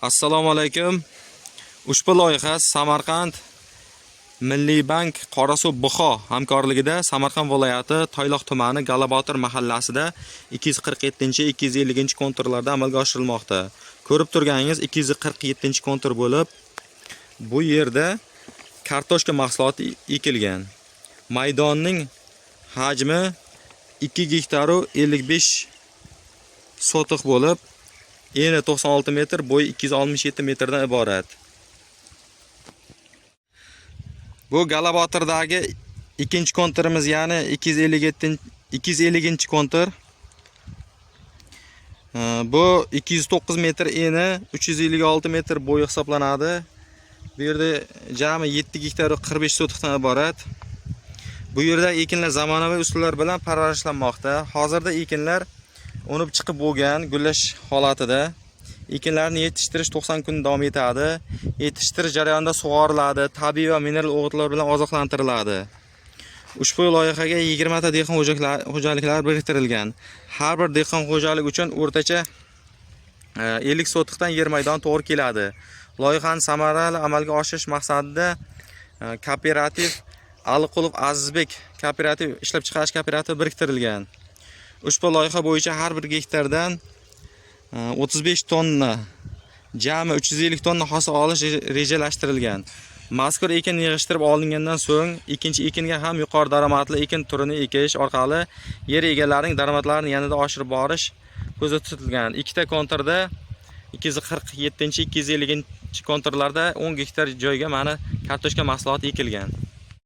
Assalomu alaykum. Ushbu loyiha Samarqand Milliy bank Qorasuv Buxo hamkorligida Samarqand viloyati Toyloq tumani Galabotir mahallasida 247-250 konturlarda amalga oshirilmoqda. Ko'rib turganingiz 247-kontur bo'lib, bu yerda kartoshka mahsuloti ekilgan. Maydonning hajmi 2 gektar 55 sotiq bo'lib, eni 96 metr, bo'yi 267 metrdan iborat. Bu Galabotirdagi ikkinchi konturimiz, ya'ni 250 kontur. Bu 209 metr eni, 356 metr bo'yi hisoblanadi. Bu yerda jami 7 gektar 45 sotiqdan iborat. Bu yerda ekinlar zamonaviy usullar bilan parvarishlanmoqda. Hozirda ekinlar unib chiqib bo'lgan, gullash holatida. Ekinlarni yetishtirish 90 kun davom etadi. Yetishtirish jarayonida sug'oriladi, tabiiy va mineral o'g'itlar bilan oziqlantiriladi. Ushbu loyihaga 20 ta dehqon xo'jaliklari biriktirilgan. Har bir dehqon xo'jalik uchun o'rtacha 50 sotiqdan yer maydon to'g'ri keladi. Loyihani samarali amalga oshirish maqsadida kooperativ Aliqulov Azizbek kooperativ ishlab chiqarish kooperativi biriktirilgan. Ushbu loyiha bo'yicha har bir gektardan 35 tonna, jami 350 tonna hosil olish rejalashtirilgan. Mazkur ekin yig'ishtirib olingandan so'ng ikkinchi ekinga ham yuqori daromadli ekin turini ekish orqali yer egalarining daromadlarini yanada oshirib borish ko'zda tutilgan. Ikkita konturda 247-250 konturlarda 10 gektar joyga mana kartoshka mahsuloti ekilgan.